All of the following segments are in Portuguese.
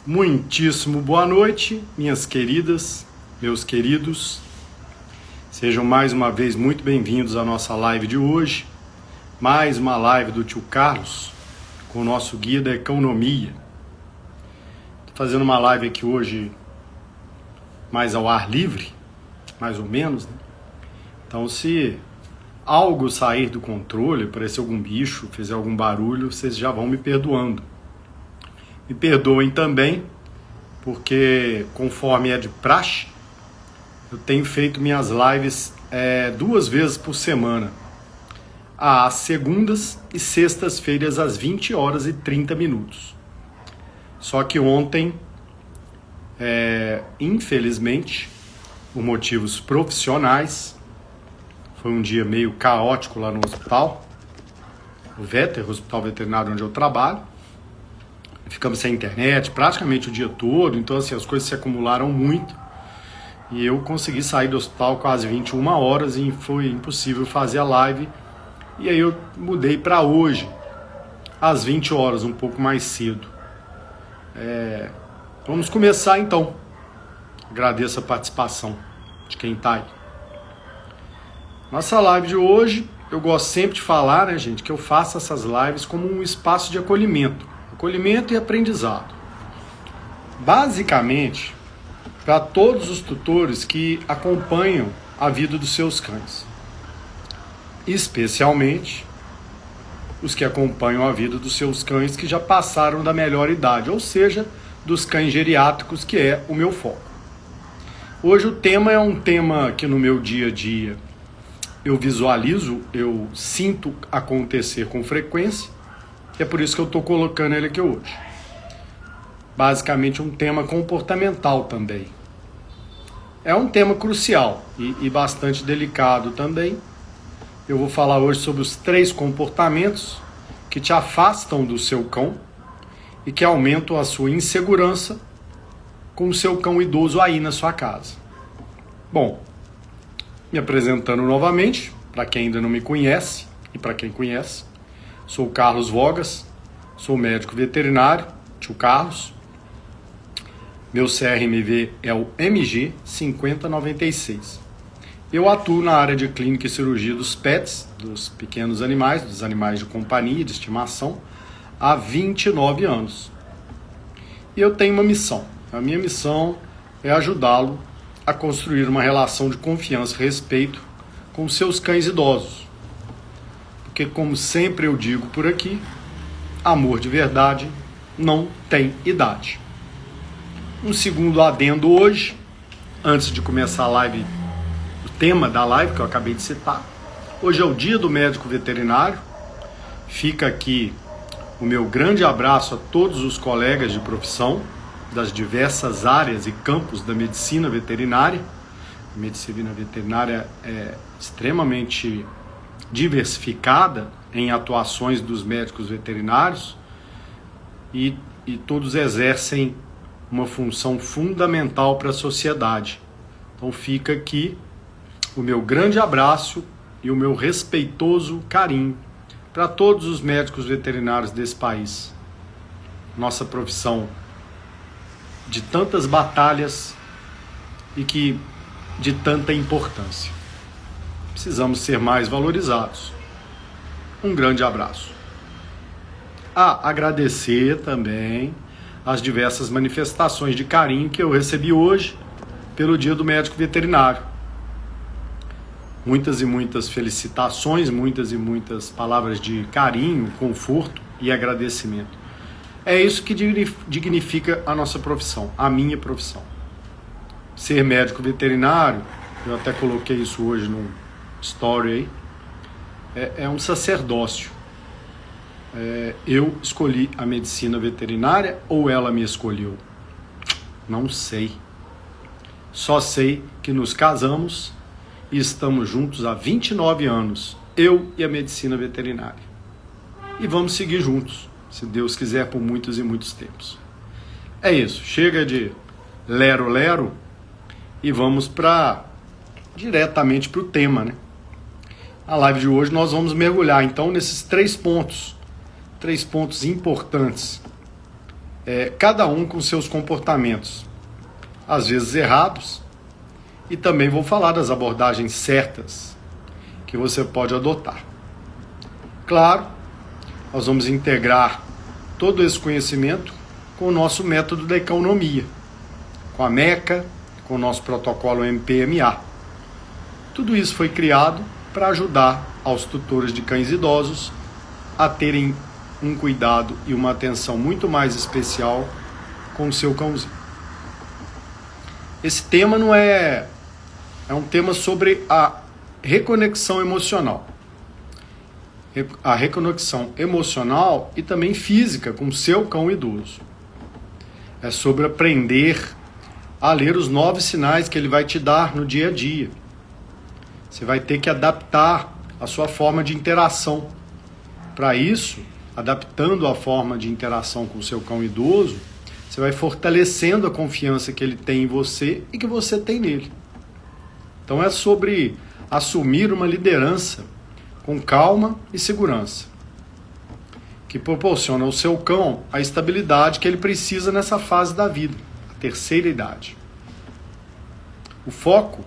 Muitíssimo boa noite, minhas queridas, meus queridos. Sejam mais uma vez muito bem-vindos à nossa live de hoje. Mais uma live do tio Carlos, com o nosso guia da economia. Estou fazendo uma live aqui hoje mais ao ar livre, mais ou menos, né? Então, se algo sair do controle, aparecer algum bicho, fizer algum barulho, vocês já vão me perdoando. Me perdoem também, porque conforme é de praxe, eu tenho feito minhas lives 2 vezes por semana, às segundas e sextas-feiras, às 20h30. Só que ontem, infelizmente, por motivos profissionais, foi um dia meio caótico lá no hospital, o Hospital Veterinário onde eu trabalho. Ficamos sem internet praticamente o dia todo, então assim, as coisas se acumularam muito e eu consegui sair do hospital quase 21 horas e foi impossível fazer a live. E aí eu mudei para hoje, às 20 horas, um pouco mais cedo. Vamos começar então. Agradeço a participação de quem está aí. Nossa live de hoje, eu gosto sempre de falar, né, gente, que eu faço essas lives como um espaço de acolhimento e aprendizado. Basicamente, para todos os tutores que acompanham a vida dos seus cães. Especialmente os que acompanham a vida dos seus cães que já passaram da melhor idade, ou seja, dos cães geriátricos, que é o meu foco. Hoje o tema é um tema que no meu dia a dia eu visualizo, eu sinto acontecer com frequência, e é por isso que eu estou colocando ele aqui hoje. Basicamente um tema comportamental também. É um tema crucial e bastante delicado também. Eu vou falar hoje sobre os 3 comportamentos que te afastam do seu cão e que aumentam a sua insegurança com o seu cão idoso aí na sua casa. Bom, me apresentando novamente, para quem ainda não me conhece e para quem conhece, sou o Carlos Vogas, sou médico veterinário, tio Carlos. Meu CRMV é o MG 5096. Eu atuo na área de clínica e cirurgia dos pets, dos pequenos animais, dos animais de companhia, de estimação, há 29 anos. E eu tenho uma missão. A minha missão é ajudá-lo a construir uma relação de confiança e respeito com seus cães idosos. Porque, como sempre eu digo por aqui, amor de verdade não tem idade. Um segundo adendo hoje, antes de começar a live, o tema da live que eu acabei de citar. Hoje é o dia do médico veterinário. Fica aqui o meu grande abraço a todos os colegas de profissão das diversas áreas e campos da medicina veterinária. A medicina veterinária é extremamente diversificada em atuações dos médicos veterinários e todos exercem uma função fundamental para a sociedade. Então fica aqui o meu grande abraço e o meu respeitoso carinho para todos os médicos veterinários desse país. Nossa profissão de tantas batalhas e que de tanta importância. Precisamos ser mais valorizados. Um grande abraço. Agradecer também as diversas manifestações de carinho que eu recebi hoje pelo Dia do Médico Veterinário. Muitas e muitas felicitações, muitas e muitas palavras de carinho, conforto e agradecimento. É isso que dignifica a nossa profissão, a minha profissão. Ser médico veterinário, eu até coloquei isso hoje no story aí, é um sacerdócio. Eu escolhi a medicina veterinária ou ela me escolheu? Não sei. Só sei que nos casamos e estamos juntos há 29 anos, eu e a medicina veterinária. E vamos seguir juntos, se Deus quiser, por muitos e muitos tempos. É isso, chega de lero-lero e vamos diretamente para o tema, né? Na live de hoje nós vamos mergulhar então nesses 3 pontos importantes cada um com seus comportamentos, às vezes errados, e também vou falar das abordagens certas que você pode adotar. Claro, nós vamos integrar todo esse conhecimento com o nosso método da economia, com a MECA, com o nosso protocolo MPMA. Tudo isso foi criado para ajudar aos tutores de cães idosos a terem um cuidado e uma atenção muito mais especial com o seu cãozinho. Esse tema não é um tema sobre a reconexão emocional. A reconexão emocional e também física com o seu cão idoso. É sobre aprender a ler os 9 sinais que ele vai te dar no dia a dia. Você vai ter que adaptar a sua forma de interação. Para isso, adaptando a forma de interação com o seu cão idoso, você vai fortalecendo a confiança que ele tem em você e que você tem nele. Então é sobre assumir uma liderança com calma e segurança, que proporciona ao seu cão a estabilidade que ele precisa nessa fase da vida, a terceira idade. O foco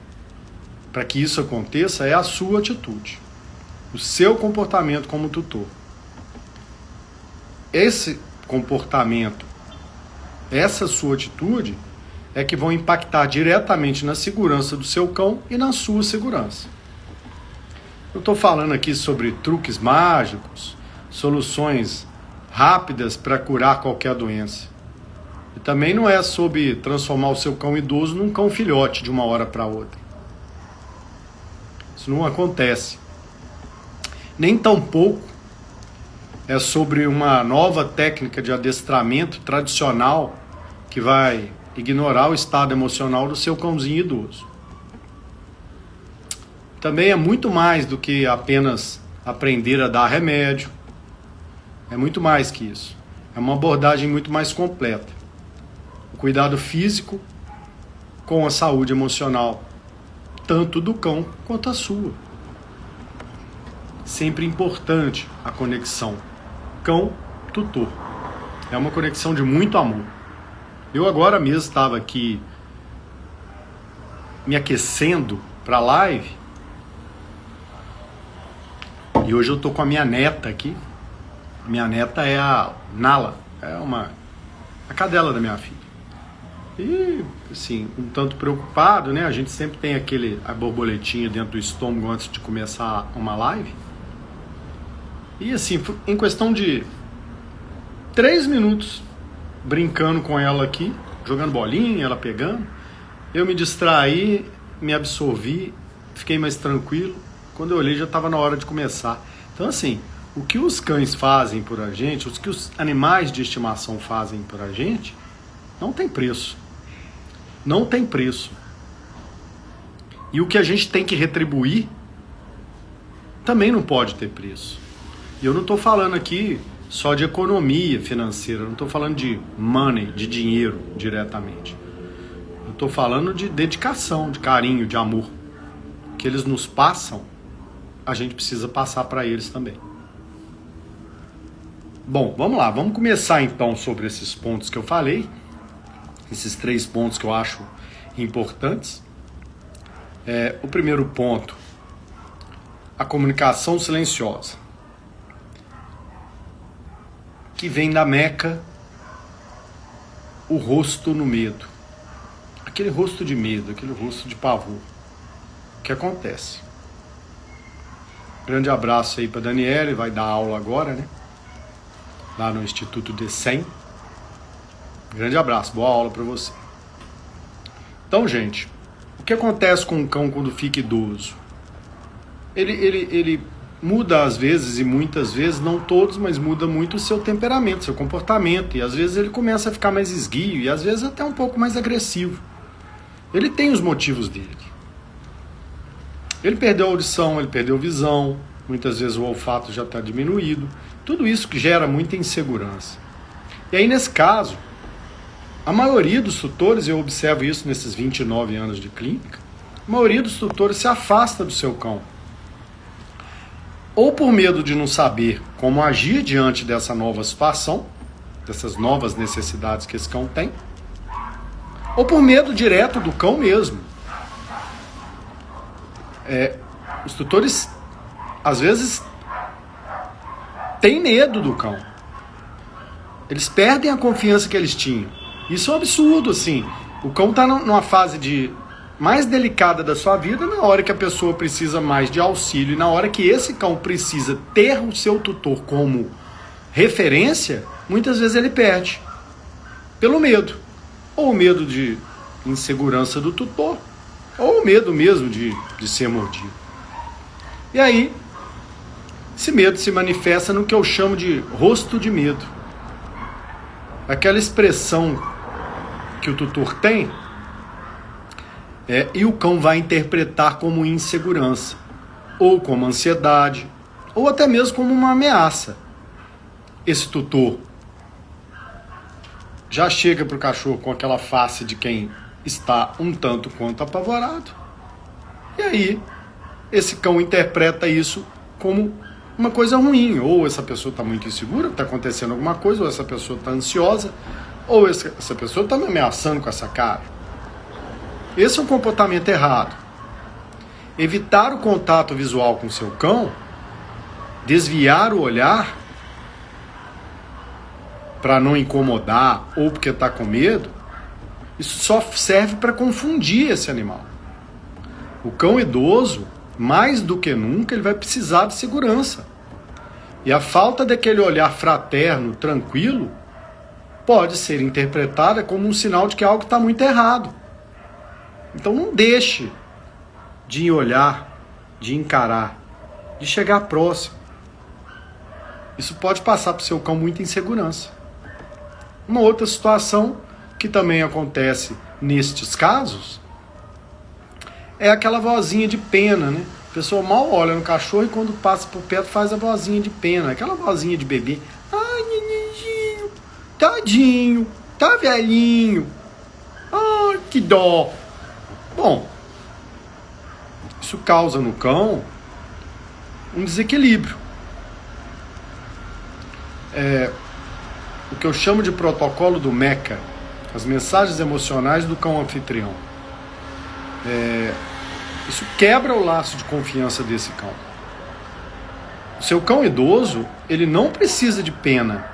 para que isso aconteça é a sua atitude, o seu comportamento como tutor. Esse comportamento, essa sua atitude é que vão impactar diretamente na segurança do seu cão e na sua segurança. Eu estou falando aqui sobre truques mágicos, soluções rápidas para curar qualquer doença. E também não é sobre transformar o seu cão idoso num cão filhote de uma hora para outra. Isso não acontece. Nem tampouco é sobre uma nova técnica de adestramento tradicional que vai ignorar o estado emocional do seu cãozinho idoso. Também é muito mais do que apenas aprender a dar remédio. É muito mais que isso. É uma abordagem muito mais completa. O cuidado físico com a saúde emocional, tanto do cão quanto a sua. Sempre importante a conexão cão-tutor. É uma conexão de muito amor. Eu agora mesmo estava aqui me aquecendo para a live. E hoje eu tô com a minha neta aqui. Minha neta é a Nala, a cadela da minha filha. E, assim, um tanto preocupado, né? A gente sempre tem a borboletinha dentro do estômago antes de começar uma live. E, assim, em questão de 3 minutos, brincando com ela aqui, jogando bolinha, ela pegando, eu me distraí, me absorvi, fiquei mais tranquilo. Quando eu olhei, já estava na hora de começar. Então, assim, o que os cães fazem por a gente, o que os animais de estimação fazem por a gente, não tem preço. Não tem preço. E o que a gente tem que retribuir também não pode ter preço. E eu não estou falando aqui só de economia financeira, eu não estou falando de money, de dinheiro diretamente. Eu estou falando de dedicação, de carinho, de amor. O que eles nos passam, a gente precisa passar para eles também. Bom, vamos lá, vamos começar então sobre esses pontos que eu falei, esses 3 pontos que eu acho importantes. O primeiro ponto, a comunicação silenciosa, que vem da Meca, o rosto no medo, aquele rosto de medo, aquele rosto de pavor. O que acontece? Grande abraço aí para Daniele, vai dar aula agora, né? Lá no Instituto DECEM. Grande abraço, boa aula para você. Então, gente, o que acontece com um cão quando fica idoso? Ele muda às vezes, e muitas vezes, não todos, mas muda muito o seu temperamento, seu comportamento. E às vezes ele começa a ficar mais esguio e às vezes até um pouco mais agressivo. Ele tem os motivos dele. Ele perdeu a audição, ele perdeu a visão, muitas vezes o olfato já está diminuído. Tudo isso que gera muita insegurança. E aí, nesse caso, a maioria dos tutores, eu observo isso nesses 29 anos de clínica, a maioria dos tutores se afasta do seu cão. Ou por medo de não saber como agir diante dessa nova situação, dessas novas necessidades que esse cão tem, ou por medo direto do cão mesmo. Os tutores, às vezes, têm medo do cão. Eles perdem a confiança que eles tinham. Isso é um absurdo, assim. O cão está numa fase mais delicada da sua vida, na hora que a pessoa precisa mais de auxílio, e na hora que esse cão precisa ter o seu tutor como referência, muitas vezes ele perde. Pelo medo. Ou o medo de insegurança do tutor, ou o medo mesmo de ser mordido. E aí, esse medo se manifesta no que eu chamo de rosto de medo. Aquela expressão que o tutor tem, e o cão vai interpretar como insegurança, ou como ansiedade, ou até mesmo como uma ameaça. Esse tutor já chega para o cachorro com aquela face de quem está um tanto quanto apavorado. E aí, esse cão interpreta isso como uma coisa ruim. Ou essa pessoa está muito insegura, está acontecendo alguma coisa, ou essa pessoa está ansiosa, ou essa pessoa está me ameaçando com essa cara. Esse é um comportamento errado. Evitar o contato visual com o seu cão, desviar o olhar para não incomodar ou porque está com medo, isso só serve para confundir esse animal. O cão idoso, mais do que nunca, ele vai precisar de segurança. E a falta daquele olhar fraterno, tranquilo, pode ser interpretada como um sinal de que algo está muito errado. Então não deixe de olhar, de encarar, de chegar próximo. Isso pode passar para o seu cão muita insegurança. Uma outra situação que também acontece nestes casos é aquela vozinha de pena, né? A pessoa mal olha no cachorro e quando passa por perto faz a vozinha de pena, aquela vozinha de bebê. Ai, nenenzinho, tadinho, tá velhinho. Ai, que dó. Bom, isso causa no cão um desequilíbrio. O que eu chamo de protocolo do MECA, as mensagens emocionais do cão anfitrião. Isso quebra o laço de confiança desse cão. O seu cão idoso, ele não precisa de pena.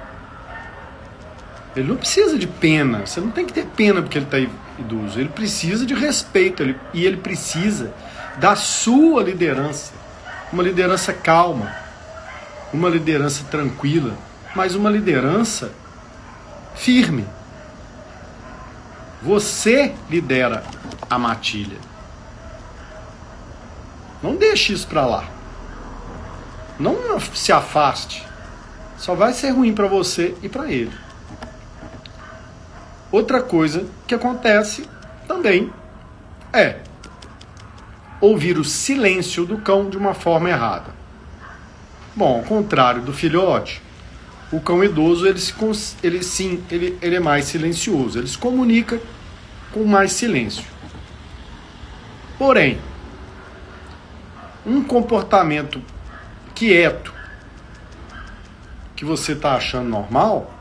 Ele não precisa de pena. Você não tem que ter pena porque ele está idoso. Ele precisa de respeito. E ele precisa da sua liderança. Uma liderança calma. Uma liderança tranquila. Mas uma liderança firme. Você lidera a matilha. Não deixe isso para lá. Não se afaste. Só vai ser ruim para você e para ele. Outra coisa que acontece também é ouvir o silêncio do cão de uma forma errada. Bom, ao contrário do filhote, o cão idoso ele é mais silencioso. Ele se comunica com mais silêncio. Porém, um comportamento quieto que você está achando normal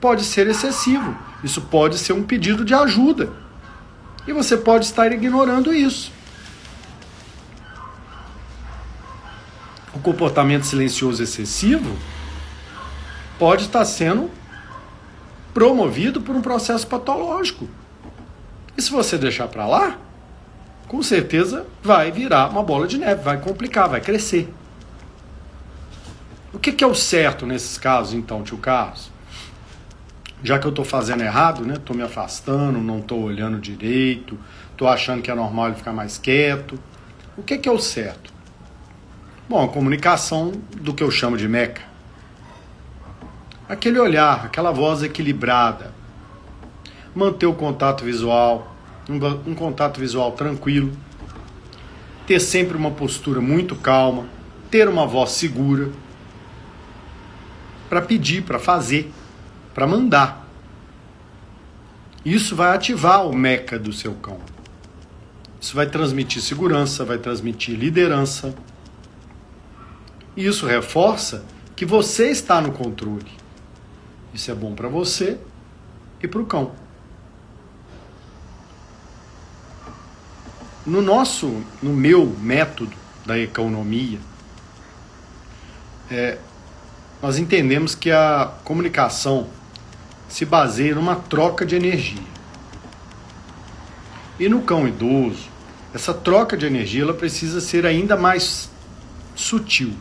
pode ser excessivo. Isso pode ser um pedido de ajuda. E você pode estar ignorando isso. O comportamento silencioso excessivo pode estar sendo promovido por um processo patológico. E se você deixar para lá, com certeza vai virar uma bola de neve, vai complicar, vai crescer. O que é o certo nesses casos, então, tio Carlos? Já que eu estou fazendo errado, né? Estou me afastando, não estou olhando direito, estou achando que é normal ele ficar mais quieto. O que é o certo? Bom, a comunicação do que eu chamo de MECA. Aquele olhar, aquela voz equilibrada. Manter o contato visual, um contato visual tranquilo. Ter sempre uma postura muito calma. Ter uma voz segura. Para pedir, para fazer, para mandar. Isso vai ativar o MECA do seu cão. Isso vai transmitir segurança, vai transmitir liderança. E isso reforça que você está no controle. Isso é bom para você e para o cão. No meu método da economia, nós entendemos que a comunicação se baseia numa troca de energia. E no cão idoso, essa troca de energia ela precisa ser ainda mais sutil.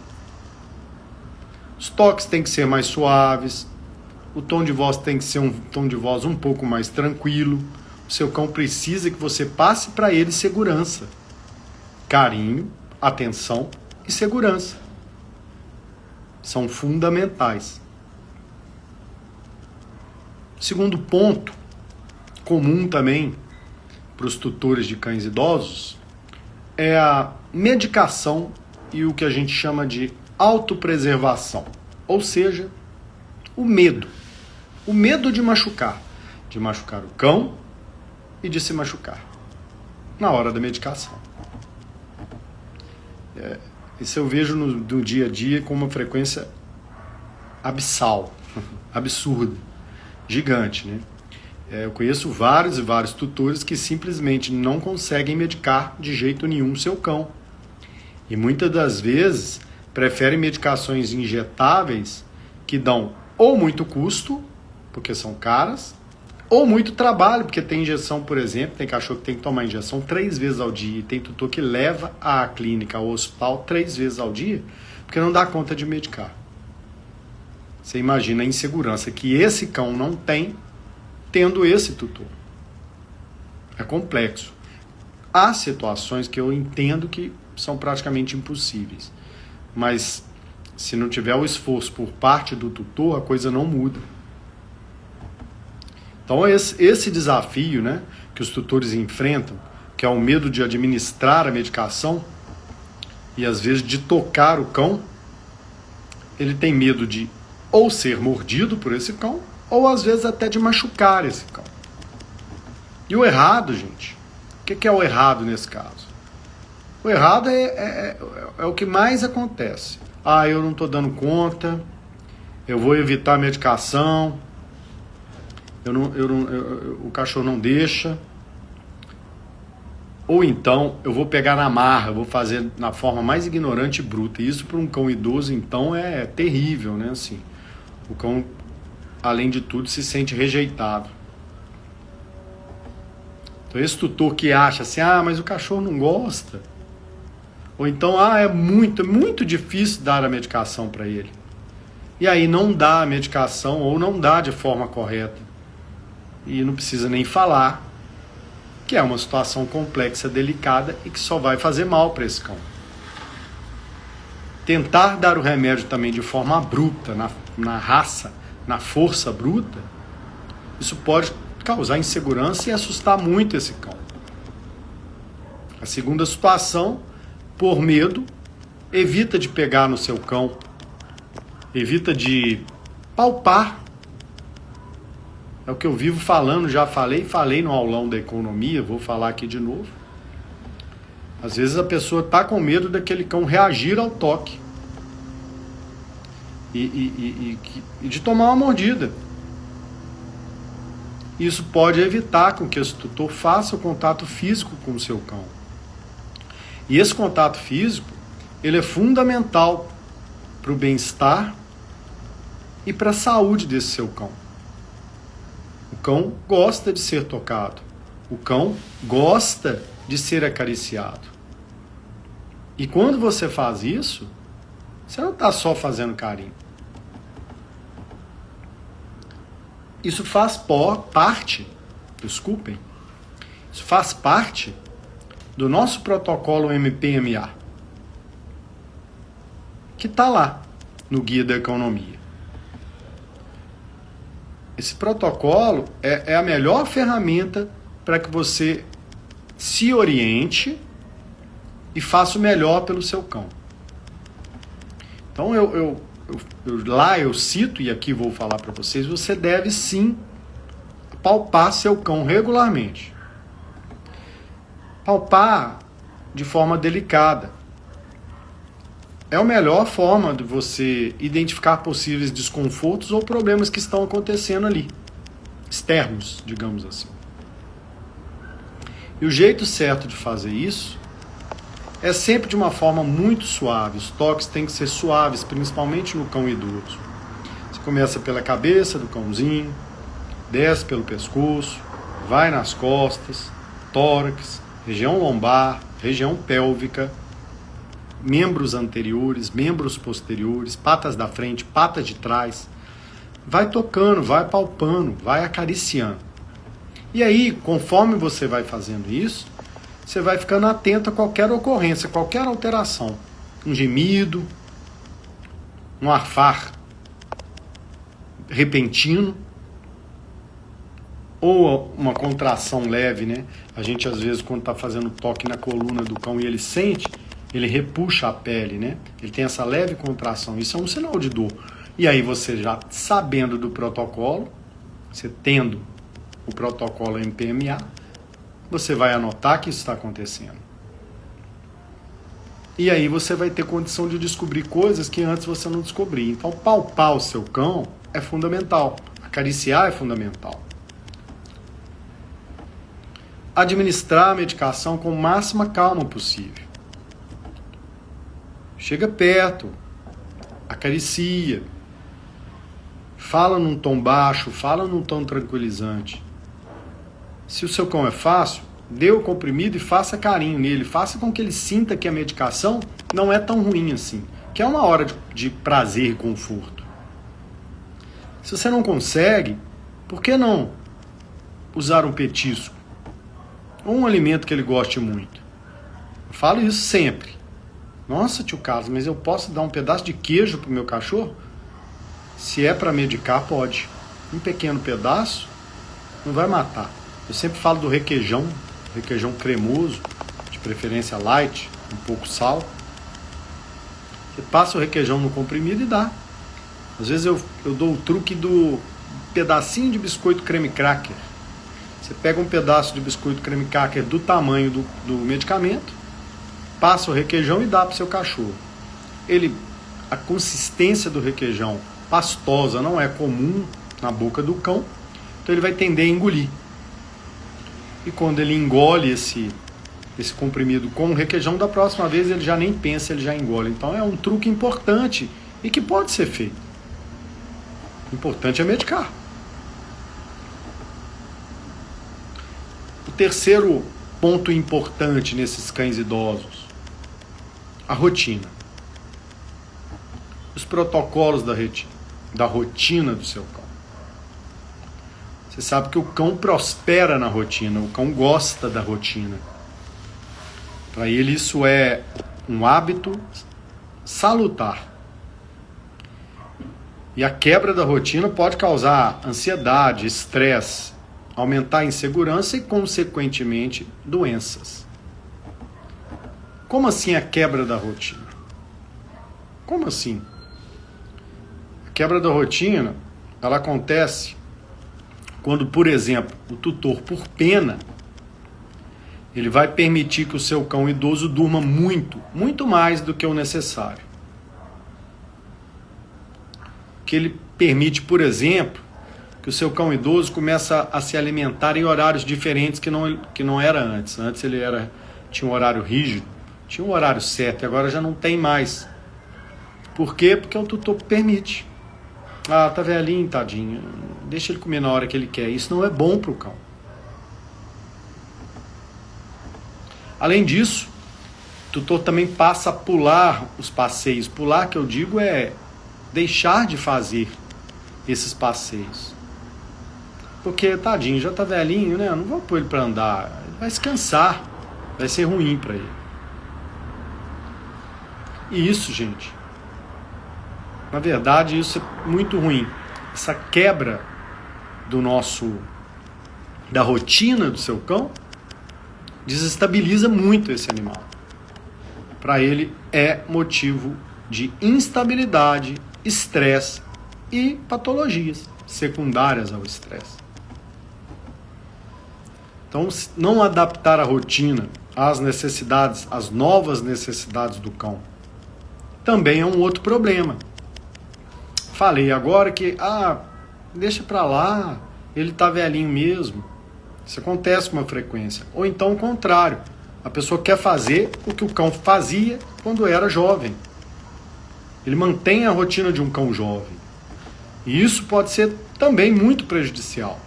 Os toques têm que ser mais suaves, o tom de voz tem que ser um tom de voz um pouco mais tranquilo. O seu cão precisa que você passe para ele segurança, carinho, atenção e segurança. São fundamentais. Segundo ponto, comum também para os tutores de cães idosos, é a medicação e o que a gente chama de autopreservação. Ou seja, o medo. O medo de machucar o cão e de se machucar na hora da medicação. Isso eu vejo no dia a dia com uma frequência abissal, absurda, gigante, né? Eu conheço vários e vários tutores que simplesmente não conseguem medicar de jeito nenhum seu cão. E muitas das vezes preferem medicações injetáveis que dão ou muito custo, porque são caras, ou muito trabalho, porque tem injeção, por exemplo, tem cachorro que tem que tomar injeção 3 vezes ao dia, e tem tutor que leva à clínica, ao hospital 3 vezes ao dia, porque não dá conta de medicar. Você imagina a insegurança que esse cão não tem, tendo esse tutor. É complexo. Há situações que eu entendo que são praticamente impossíveis, mas se não tiver o esforço por parte do tutor, a coisa não muda. Então esse desafio, né, que os tutores enfrentam, que é o medo de administrar a medicação e às vezes de tocar o cão, ele tem medo de ou ser mordido por esse cão, ou às vezes até de machucar esse cão. E o errado, gente, o que é o errado nesse caso? O errado é o que mais acontece. Eu não estou dando conta, eu vou evitar a medicação, o cachorro não deixa. Ou então, eu vou pegar na marra, vou fazer na forma mais ignorante e bruta. E isso para um cão idoso, então, é terrível, né? Assim, o cão, além de tudo, se sente rejeitado. Então, esse tutor que acha assim, mas o cachorro não gosta. Ou então, é muito difícil dar a medicação para ele. E aí não dá a medicação ou não dá de forma correta. E não precisa nem falar que é uma situação complexa, delicada e que só vai fazer mal para esse cão. Tentar dar o remédio também de forma bruta, na raça, na força bruta, isso pode causar insegurança e assustar muito esse cão. A segunda situação, por medo, evita de pegar no seu cão, evita de palpar. É o que eu vivo falando, já falei no aulão da economia, vou falar aqui de novo. Às vezes a pessoa está com medo daquele cão reagir ao toque e de tomar uma mordida. Isso pode evitar com que esse tutor faça o contato físico com o seu cão. E esse contato físico, ele é fundamental para o bem-estar e para a saúde desse seu cão. O cão gosta de ser tocado. O cão gosta de ser acariciado. E quando você faz isso, você não está só fazendo carinho. Isso faz parte, isso faz parte do nosso protocolo MPMA, que está lá no Guia da Economia. Esse protocolo é a melhor ferramenta para que você se oriente e faça o melhor pelo seu cão. Então eu cito, e aqui vou falar para vocês, você deve sim palpar seu cão regularmente. Palpar de forma delicada. é a melhor forma de você identificar possíveis desconfortos ou problemas que estão acontecendo ali, externos, digamos assim. E o jeito certo de fazer isso é sempre de uma forma muito suave. Os toques têm que ser suaves, principalmente no cão idoso. Você começa pela cabeça do cãozinho, desce pelo pescoço, vai nas costas, tórax, região lombar, região pélvica, membros anteriores, membros posteriores, patas da frente, patas de trás. Vai tocando, vai palpando, vai acariciando. E aí, conforme você vai fazendo isso, você vai ficando atento a qualquer ocorrência, qualquer alteração. Um gemido, um arfar repentino, ou uma contração leve, né? A gente, às vezes, quando está fazendo toque na coluna do cão e ele sente, ele repuxa a pele, né? Ele tem essa leve contração. Isso é um sinal de dor. E aí você já sabendo do protocolo, você tendo o protocolo MPMA, você vai anotar que isso está acontecendo. E aí você vai ter condição de descobrir coisas que antes você não descobria. Então, palpar o seu cão é fundamental. Acariciar é fundamental. Administrar a medicação com máxima calma possível. Chega perto, acaricia, fala num tom baixo, fala num tom tranquilizante. Se o seu cão é fácil, dê o comprimido e faça carinho nele, faça com que ele sinta que a medicação não é tão ruim assim, que é uma hora de prazer e conforto. Se você não consegue, por que não usar um petisco? Ou um alimento que ele goste muito? Eu falo isso sempre. Nossa, tio Carlos, mas eu posso dar um pedaço de queijo pro meu cachorro? Se é para medicar, pode. Um pequeno pedaço não vai matar. Eu sempre falo do requeijão cremoso, de preferência light, um pouco sal. Você passa o requeijão no comprimido e dá. Às vezes eu dou o truque do pedacinho de biscoito creme cracker. Você pega um pedaço de biscoito creme cracker do tamanho do medicamento, passa o requeijão e dá para o seu cachorro. A consistência do requeijão pastosa não é comum na boca do cão, então ele vai tender a engolir. E quando ele engole esse comprimido com o requeijão, da próxima vez ele já nem pensa, ele já engole. Então é um truque importante e que pode ser feito. O importante é medicar. O terceiro ponto importante nesses cães idosos, a rotina. Os protocolos da rotina do seu cão. Você sabe que o cão prospera na rotina, o cão gosta da rotina. Para ele isso é um hábito salutar. E a quebra da rotina pode causar ansiedade, estresse, aumentar a insegurança e, consequentemente, doenças. Como assim a quebra da rotina? Como assim? A quebra da rotina, ela acontece quando, por exemplo, o tutor, por pena, ele vai permitir que o seu cão idoso durma muito mais do que o necessário. Que ele permite, por exemplo, que o seu cão idoso comece a se alimentar em horários diferentes que não era antes. Antes ele tinha um horário rígido, tinha um horário certo, e agora já não tem mais. Por quê? Porque o tutor permite. Ah, tá velhinho, tadinho, deixa ele comer na hora que ele quer. Isso não é bom para o cão. Além disso, o tutor também passa a pular os passeios. Pular, que eu digo, é deixar de fazer esses passeios. Porque, tadinho, já tá velhinho, né? Não vou pôr ele para andar. Ele vai se cansar. Vai ser ruim para ele. E isso, gente, na verdade, isso é muito ruim. Essa quebra da rotina do seu cão desestabiliza muito esse animal. Para ele é motivo de instabilidade, estresse e patologias secundárias ao estresse. Então, não adaptar a rotina às necessidades, às novas necessidades do cão, também é um outro problema. Falei agora que, deixa pra lá, ele tá velhinho mesmo. Isso acontece com uma frequência. Ou então o contrário, a pessoa quer fazer o que o cão fazia quando era jovem. Ele mantém a rotina de um cão jovem. E isso pode ser também muito prejudicial.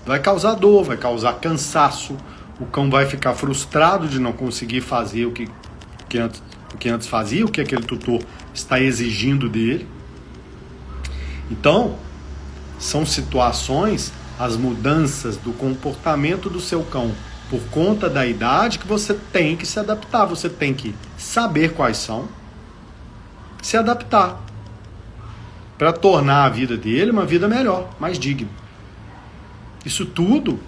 Vai causar dor, vai causar cansaço. O cão vai ficar frustrado de não conseguir fazer o que antes fazia, o que aquele tutor está exigindo dele. Então, são situações, as mudanças do comportamento do seu cão por conta da idade, que você tem que se adaptar. Você tem que saber quais são, se adaptar, para tornar a vida dele uma vida melhor, mais digna. Isso tudo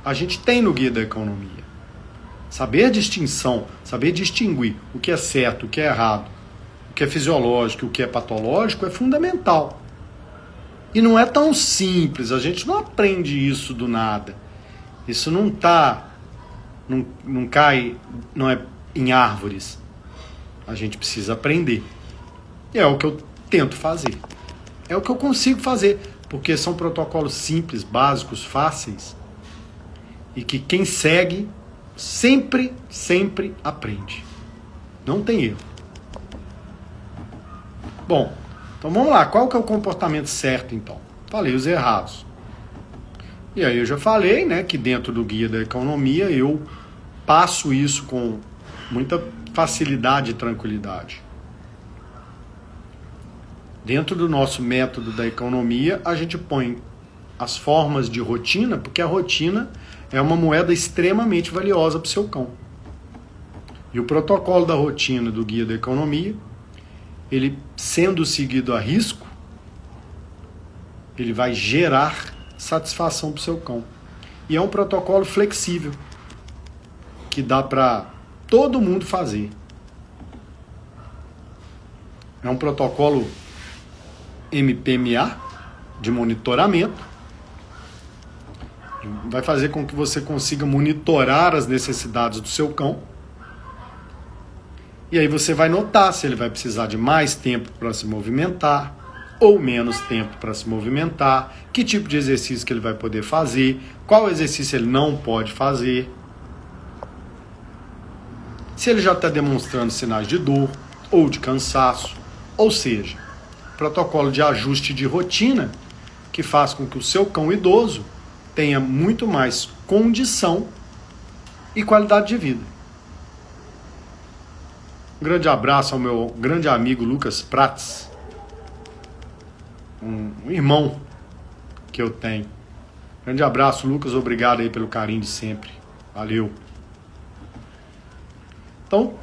a gente tem no Guia da Economia. Saber distinção, saber distinguir o que é certo, o que é errado, o que é fisiológico, o que é patológico é fundamental. E não é tão simples, a gente não aprende isso do nada. Isso não cai, não é em árvores. A gente precisa aprender. E é o que eu tento fazer. É o que eu consigo fazer, porque são protocolos simples, básicos, fáceis, e que quem segue sempre aprende. Não tem erro. Bom, então vamos lá. Qual que é o comportamento certo, então? Falei os errados. E aí eu já falei, né, que dentro do Guia da Economia eu passo isso com muita facilidade e tranquilidade. Dentro do nosso método da economia, a gente põe as formas de rotina, porque a rotina é uma moeda extremamente valiosa para o seu cão. E o protocolo da rotina do Guia da Economia, ele sendo seguido a risco, ele vai gerar satisfação para o seu cão. E é um protocolo flexível, que dá para todo mundo fazer. É um protocolo MPMA, de monitoramento, vai fazer com que você consiga monitorar as necessidades do seu cão, e aí você vai notar se ele vai precisar de mais tempo para se movimentar, ou menos tempo para se movimentar, que tipo de exercício que ele vai poder fazer, qual exercício ele não pode fazer, se ele já está demonstrando sinais de dor ou de cansaço, ou seja, protocolo de ajuste de rotina que faz com que o seu cão idoso tenha muito mais condição e qualidade de vida. Um grande abraço ao meu grande amigo Lucas Prats, um irmão que eu tenho. Grande abraço, Lucas, obrigado aí pelo carinho de sempre. Valeu. Então,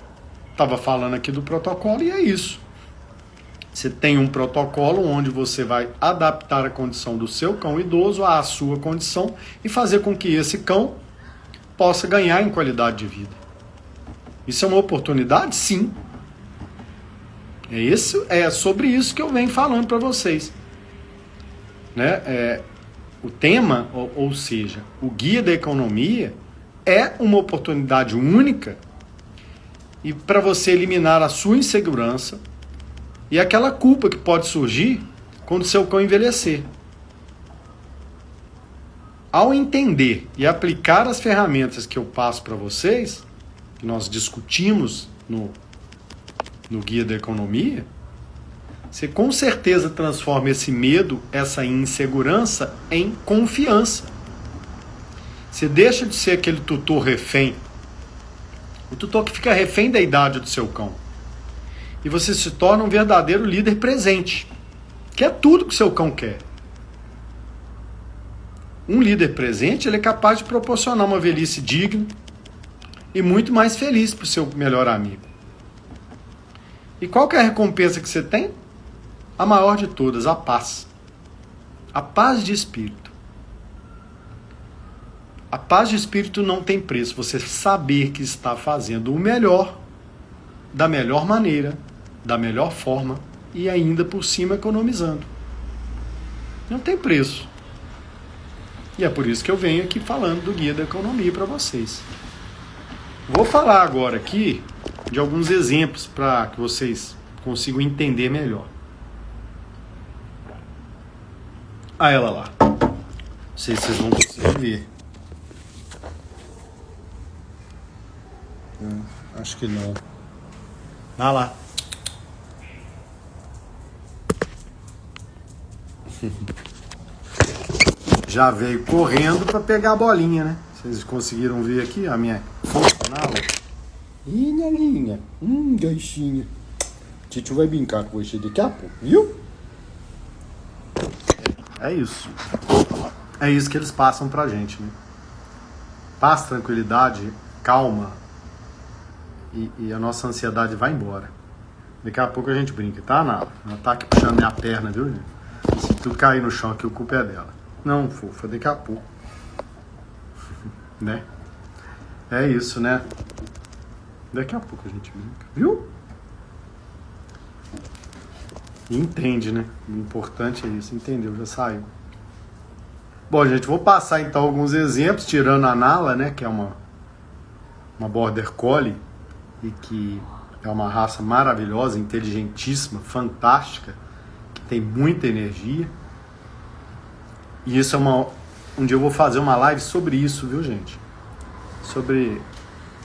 estava falando aqui do protocolo e é isso. Você tem um protocolo onde você vai adaptar a condição do seu cão idoso à sua condição e fazer com que esse cão possa ganhar em qualidade de vida. Isso é uma oportunidade? Sim. É sobre isso que eu venho falando para vocês. Né? O tema, ou seja, o Guia da Economia é uma oportunidade única e para você eliminar a sua insegurança e aquela culpa que pode surgir quando seu cão envelhecer. Ao entender e aplicar as ferramentas que eu passo para vocês, que nós discutimos no Guia da Economia, você com certeza transforma esse medo, essa insegurança em confiança. Você deixa de ser aquele tutor refém, o tutor que fica refém da idade do seu cão. E você se torna um verdadeiro líder presente, que é tudo que o seu cão quer. Um líder presente, ele é capaz de proporcionar uma velhice digna e muito mais feliz para o seu melhor amigo. E qual que é a recompensa que você tem? A maior de todas, a paz. A paz de espírito. A paz de espírito não tem preço. Você saber que está fazendo o melhor, da melhor maneira, da melhor forma e ainda por cima economizando. Não tem preço. E é por isso que eu venho aqui falando do Guia da Economia para vocês. Vou falar agora aqui de alguns exemplos para que vocês consigam entender melhor. Ah, ela lá. Não sei se vocês vão conseguir ver. Acho que não. Ah lá. Já veio correndo para pegar a bolinha, né? Vocês conseguiram ver aqui a minha fofa na aula? Ih, minha linha. Gaixinha. Tito vai brincar com você daqui a pouco, viu? É isso. É isso que eles passam pra gente, né? Paz, tranquilidade, calma. E a nossa ansiedade vai embora. Daqui a pouco a gente brinca, tá, Nala? Ela tá aqui puxando minha perna, viu, gente? Se tu cair no chão aqui, o culpa é dela. Não, fofa, daqui a pouco. Né? É isso, né? Daqui a pouco a gente brinca, viu? E entende, né? O importante é isso, entendeu? Já saiu. Bom, gente, vou passar então alguns exemplos, tirando a Nala, né? Que é uma Border Collie e que é uma raça maravilhosa, inteligentíssima, fantástica, que tem muita energia. E isso é um dia eu vou fazer uma live sobre isso, viu, gente? Sobre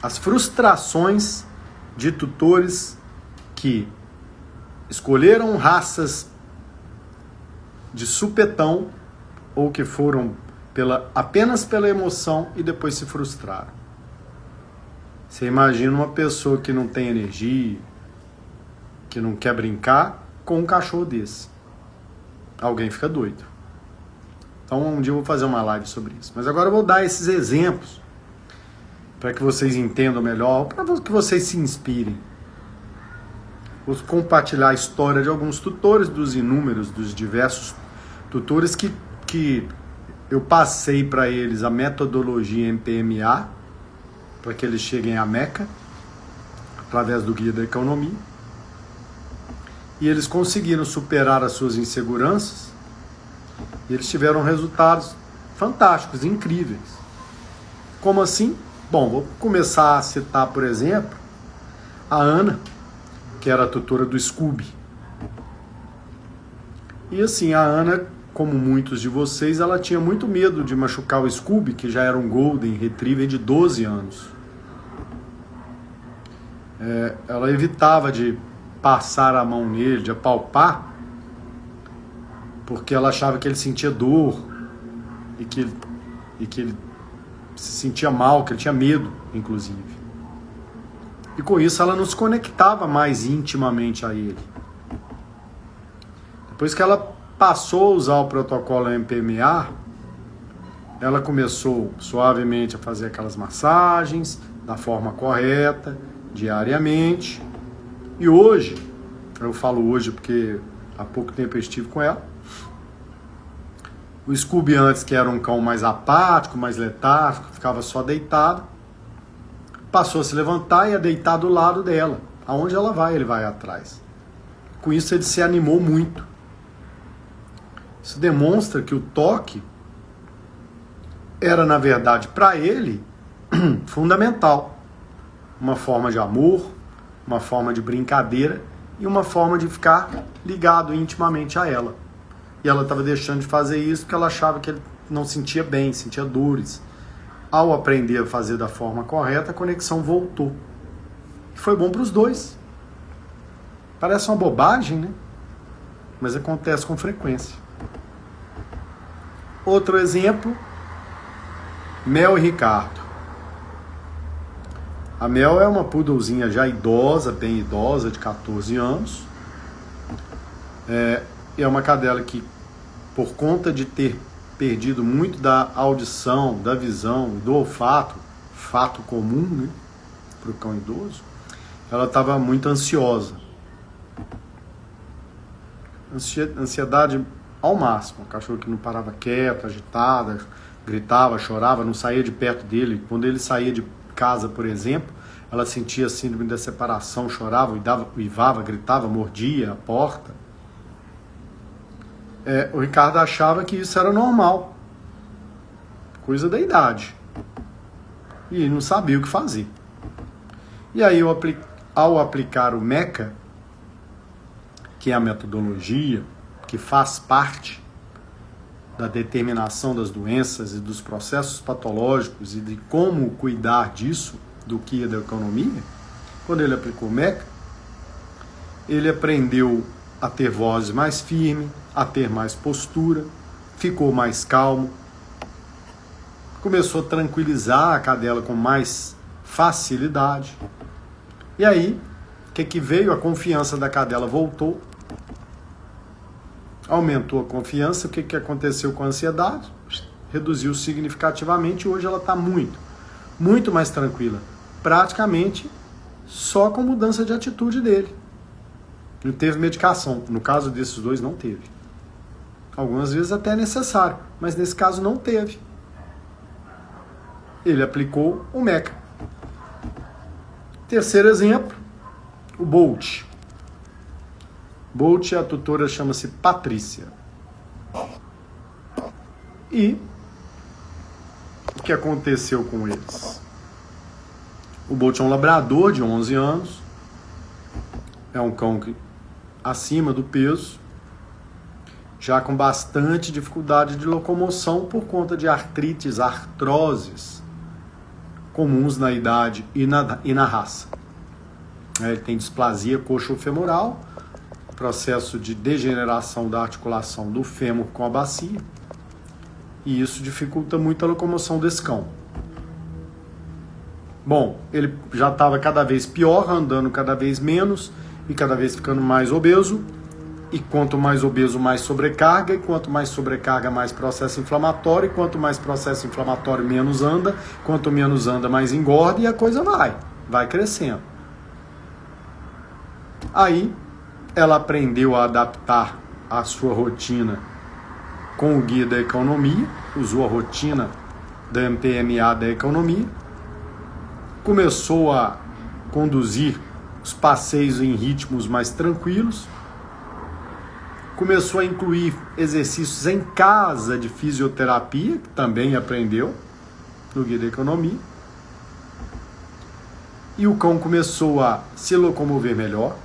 as frustrações de tutores que escolheram raças de supetão ou que foram apenas pela emoção e depois se frustraram. Você imagina uma pessoa que não tem energia, que não quer brincar, com um cachorro desse. Alguém fica doido. Então um dia eu vou fazer uma live sobre isso. Mas agora eu vou dar esses exemplos para que vocês entendam melhor, para que vocês se inspirem. Vou compartilhar a história de alguns tutores, dos inúmeros, dos diversos tutores que eu passei para eles a metodologia MPMA, para que eles cheguem à Meca, através do Guia da Economia. E eles conseguiram superar as suas inseguranças e eles tiveram resultados fantásticos, incríveis. Como assim? Bom, vou começar a citar, por exemplo, a Ana, que era a tutora do Scooby. E assim, a Ana, como muitos de vocês, ela tinha muito medo de machucar o Scooby, que já era um Golden Retriever de 12 anos. Ela evitava de passar a mão nele, de apalpar, porque ela achava que ele sentia dor e que ele se sentia mal, que ele tinha medo, inclusive. E com isso ela não se conectava mais intimamente a ele. Depois que ela passou a usar o protocolo MPMA, ela começou suavemente a fazer aquelas massagens da forma correta, diariamente. E hoje, eu falo hoje porque há pouco tempo eu estive com ela, o Scooby antes, que era um cão mais apático, mais letárgico, ficava só deitado, passou a se levantar e a deitar do lado dela. Aonde ela vai, ele vai atrás. Com isso ele se animou muito. Isso demonstra que o toque era, na verdade, para ele, fundamental. Uma forma de amor, uma forma de brincadeira e uma forma de ficar ligado intimamente a ela. E ela estava deixando de fazer isso porque ela achava que ele não sentia bem, sentia dores. Ao aprender a fazer da forma correta, a conexão voltou. E foi bom para os dois. Parece uma bobagem, né? Mas acontece com frequência. Outro exemplo, Mel e Ricardo. A Mel é uma poodlezinha já idosa, bem idosa, de 14 anos. É uma cadela que, por conta de ter perdido muito da audição, da visão, do olfato, fato comum, né, para o cão idoso, ela estava muito ansiosa. Ansiedade ao máximo. O cachorro que não parava quieto, agitada, gritava, chorava, não saía de perto dele. Quando ele saía de casa, por exemplo, ela sentia síndrome da separação, chorava, uivava, gritava, mordia a porta. O Ricardo achava que isso era normal, coisa da idade, e não sabia o que fazer. E aí eu ao aplicar o MECA, que é a metodologia que faz parte da determinação das doenças e dos processos patológicos e de como cuidar disso, do que da economia, quando ele aplicou o MECA, ele aprendeu a ter voz mais firme, a ter mais postura, ficou mais calmo, começou a tranquilizar a cadela com mais facilidade. E aí, o que veio? A confiança da cadela voltou, aumentou a confiança. O que aconteceu com a ansiedade? Reduziu significativamente e hoje ela está muito mais tranquila. Praticamente só com mudança de atitude dele. Não teve medicação. No caso desses dois, não teve. Algumas vezes até é necessário, mas nesse caso não teve. Ele aplicou o MECA. Terceiro exemplo, o Bolt. Bolt, a tutora chama-se Patrícia. E o que aconteceu com eles? O Bolt é um labrador de 11 anos, é um cão acima do peso, já com bastante dificuldade de locomoção por conta de artrites, artroses, comuns na idade e na raça. Ele tem displasia coxofemoral, processo de degeneração da articulação do fêmur com a bacia, e isso dificulta muito a locomoção desse cão. Bom, ele já estava cada vez pior, andando cada vez menos e cada vez ficando mais obeso. E quanto mais obeso, mais sobrecarga. E quanto mais sobrecarga, mais processo inflamatório. E quanto mais processo inflamatório, menos anda. Quanto menos anda, mais engorda. E a coisa vai crescendo. Aí, ela aprendeu a adaptar a sua rotina com o guia da economia. Usou a rotina da MTMA da economia. Começou a conduzir os passeios em ritmos mais tranquilos. Começou a incluir exercícios em casa de fisioterapia, que também aprendeu no guia da economia. E o cão começou a se locomover melhor,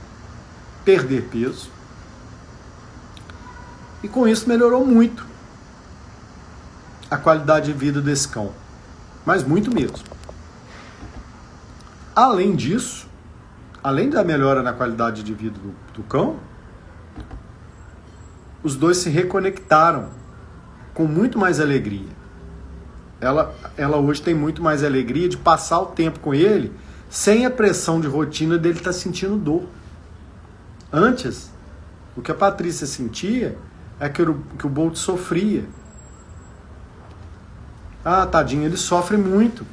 perder peso. E com isso melhorou muito a qualidade de vida desse cão. Mas muito mesmo. Além disso, além da melhora na qualidade de vida do cão, os dois se reconectaram com muito mais alegria. Ela hoje tem muito mais alegria de passar o tempo com ele sem a pressão de rotina dele estar sentindo dor. Antes, o que a Patrícia sentia é que o Bolt sofria. Ah, tadinho, ele sofre muito.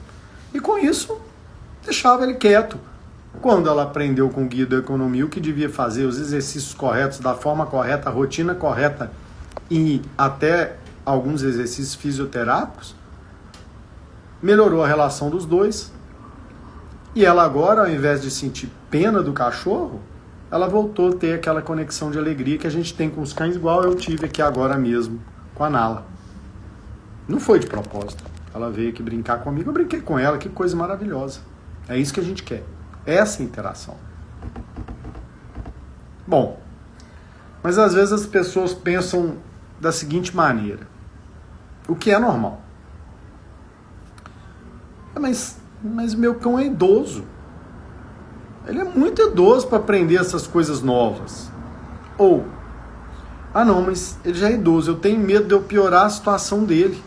E com isso, deixava ele quieto. Quando ela aprendeu com o guia da economia o que devia fazer, os exercícios corretos, da forma correta, a rotina correta e até alguns exercícios fisioterápicos, melhorou a relação dos dois. E ela agora, ao invés de sentir pena do cachorro, ela voltou a ter aquela conexão de alegria que a gente tem com os cães, igual eu tive aqui agora mesmo com a Nala. Não foi de propósito. Ela veio aqui brincar comigo, eu brinquei com ela, que coisa maravilhosa. É isso que a gente quer. Essa interação. Bom, mas às vezes as pessoas pensam da seguinte maneira, o que é normal. Mas meu cão é idoso. Ele é muito idoso para aprender essas coisas novas. Ou, não, mas ele já é idoso, eu tenho medo de eu piorar a situação dele.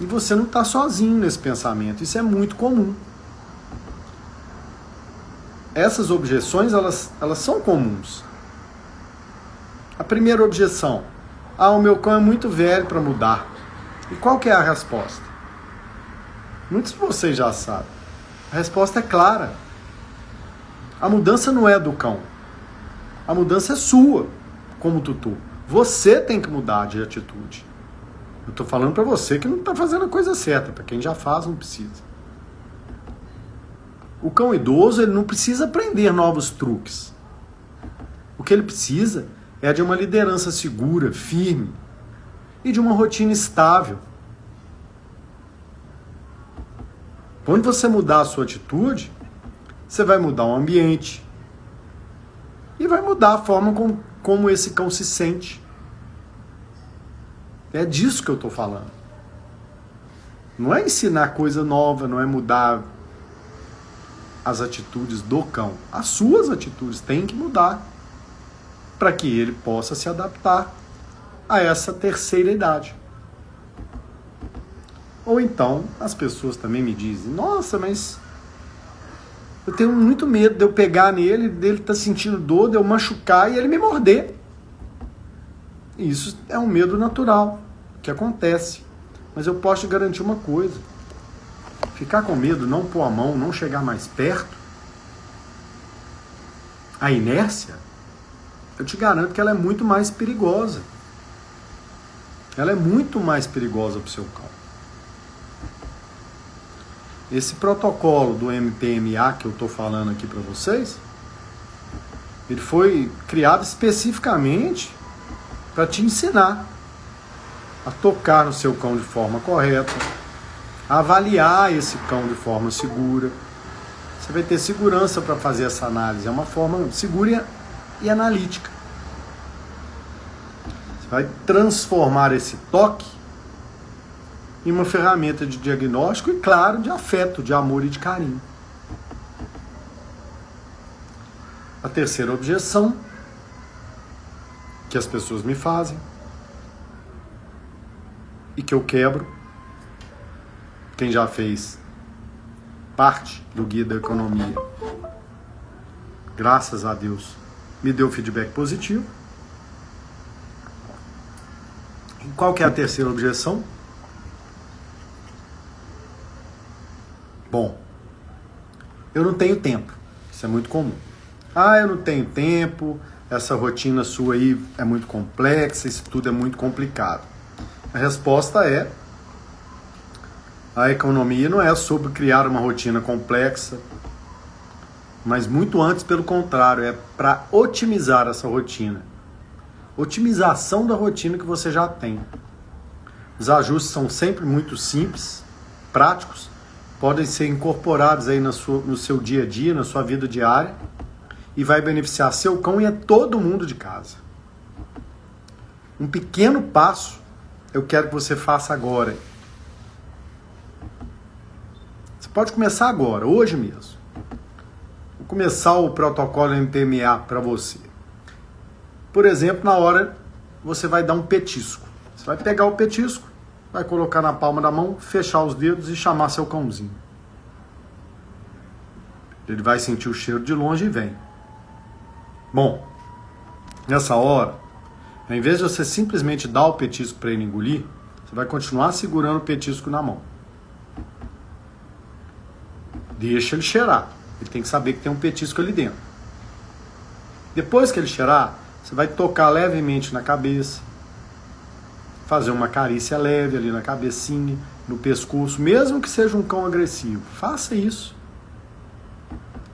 E você não está sozinho nesse pensamento, isso é muito comum. Essas objeções, elas são comuns. A primeira objeção, o meu cão é muito velho para mudar. E qual que é a resposta? Muitos de vocês já sabem. A resposta é clara. A mudança não é do cão. A mudança é sua, como tutor. Você tem que mudar de atitude. Eu estou falando para você que não está fazendo a coisa certa. Para quem já faz, não precisa. O cão idoso, ele não precisa aprender novos truques. O que ele precisa é de uma liderança segura, firme e de uma rotina estável. Quando você mudar a sua atitude, Você vai mudar o ambiente. E vai mudar a forma como esse cão se sente. É disso que eu estou falando. Não é ensinar coisa nova, não é mudar as atitudes do cão. As suas atitudes têm que mudar para que ele possa se adaptar a essa terceira idade. Ou então, as pessoas também me dizem, nossa, mas eu tenho muito medo de eu pegar nele, dele estar sentindo dor, de eu machucar e ele me morder. Isso é um medo natural, que acontece. Mas eu posso te garantir uma coisa. Ficar com medo, não pôr a mão, não chegar mais perto, a inércia, eu te garanto que ela é muito mais perigosa. Ela é muito mais perigosa para o seu cão. Esse protocolo do MPMA que eu estou falando aqui para vocês, ele foi criado especificamente para te ensinar a tocar no seu cão de forma correta, a avaliar esse cão de forma segura. Você vai ter segurança para fazer essa análise. É uma forma segura e analítica. Você vai transformar esse toque em uma ferramenta de diagnóstico e, claro, de afeto, de amor e de carinho. A terceira objeção que as pessoas me fazem e que eu quebro, quem já fez parte do Guia da Economia, graças a Deus, me deu feedback positivo. E qual que é a terceira objeção? Bom, eu não tenho tempo. Isso é muito comum. Eu não tenho tempo, essa rotina sua aí é muito complexa, isso tudo é muito complicado. A resposta é: a economia não é sobre criar uma rotina complexa, mas muito antes, pelo contrário, é para otimizar essa rotina. Otimização da rotina que você já tem. Os ajustes são sempre muito simples, práticos, podem ser incorporados aí no seu dia a dia, na sua vida diária, e vai beneficiar seu cão e todo mundo de casa. Um pequeno passo eu quero que você faça agora. Você pode começar agora, hoje mesmo. Vou começar o protocolo MPMA para você. Por exemplo, na hora você vai dar um petisco. Você vai pegar o petisco, vai colocar na palma da mão, fechar os dedos e chamar seu cãozinho. Ele vai sentir o cheiro de longe e vem. Bom, nessa hora, ao invés de você simplesmente dar o petisco para ele engolir, você vai continuar segurando o petisco na mão. Deixa ele cheirar. Ele tem que saber que tem um petisco ali dentro. Depois que ele cheirar, você vai tocar levemente na cabeça, fazer uma carícia leve ali na cabecinha, no pescoço, mesmo que seja um cão agressivo. Faça isso.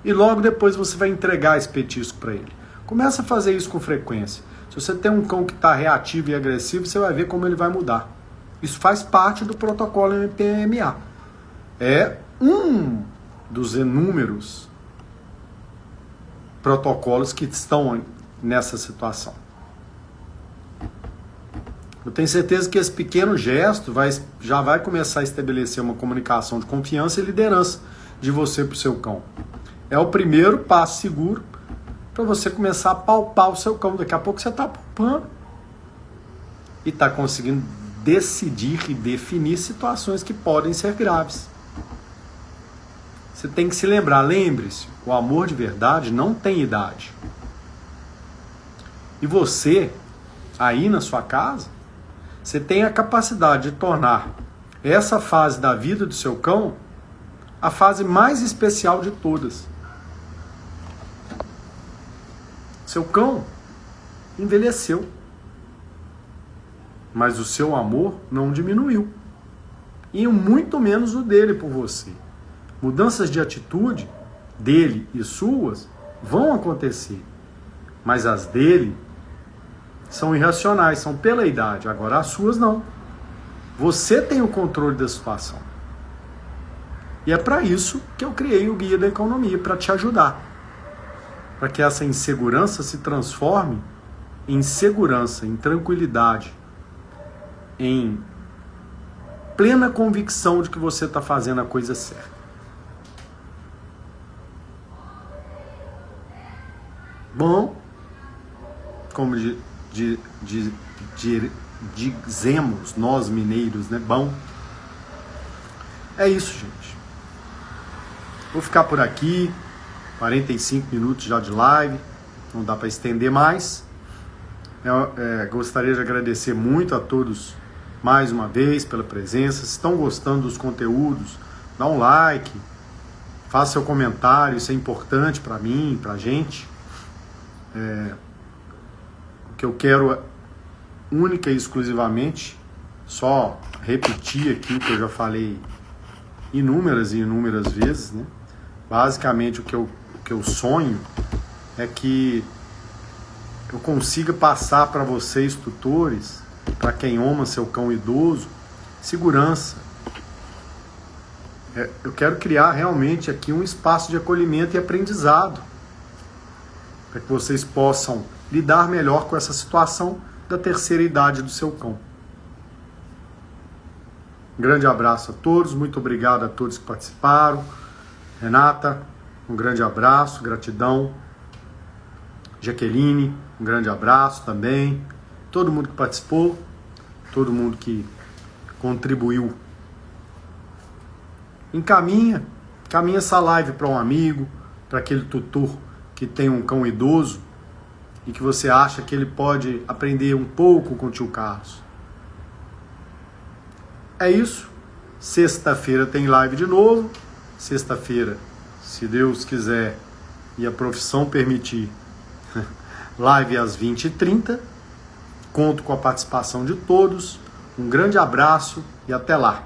E logo depois você vai entregar esse petisco para ele. Começa a fazer isso com frequência. Se você tem um cão que está reativo e agressivo, você vai ver como ele vai mudar. Isso faz parte do protocolo MPMA. É um dos inúmeros protocolos que estão nessa situação. Eu tenho certeza que esse pequeno gesto já vai começar a estabelecer uma comunicação de confiança e liderança de você para o seu cão. É o primeiro passo seguro para você começar a palpar o seu cão. Daqui a pouco você está palpando e está conseguindo decidir e definir situações que podem ser graves. Você tem que se lembrar, lembre-se, o amor de verdade não tem idade. E você, aí na sua casa, você tem a capacidade de tornar essa fase da vida do seu cão a fase mais especial de todas. Seu cão envelheceu, mas o seu amor não diminuiu. E muito menos o dele por você. Mudanças de atitude dele e suas vão acontecer, mas as dele são irracionais, são pela idade. Agora as suas não. Você tem o controle da situação. E é para isso que eu criei o Guia da Economia, para te ajudar. Para que essa insegurança se transforme em segurança, em tranquilidade, em plena convicção de que você está fazendo a coisa certa. Bom, como dizemos nós mineiros, né? Bom, é isso, gente. Vou ficar por aqui, 45 minutos já de live, não dá para estender mais. Gostaria de agradecer muito a todos mais uma vez pela presença. Se estão gostando dos conteúdos, dá um like, faça seu comentário, isso é importante para mim, para a gente. O que eu quero única e exclusivamente, só repetir aqui o que eu já falei inúmeras e inúmeras vezes, né? Basicamente o que eu sonho é que eu consiga passar para vocês, tutores, para quem ama seu cão idoso, segurança. Eu quero criar realmente aqui um espaço de acolhimento e aprendizado, para que vocês possam lidar melhor com essa situação da terceira idade do seu cão. Um grande abraço a todos, muito obrigado a todos que participaram. Renata, um grande abraço, gratidão. Jaqueline, um grande abraço também. Todo mundo que participou, todo mundo que contribuiu. Encaminha essa live para um amigo, para aquele tutor que tem um cão idoso e que você acha que ele pode aprender um pouco com o tio Carlos. É isso. Sexta-feira tem live de novo. Sexta-feira, se Deus quiser e a profissão permitir, live às 20h30. Conto com a participação de todos. Um grande abraço e até lá.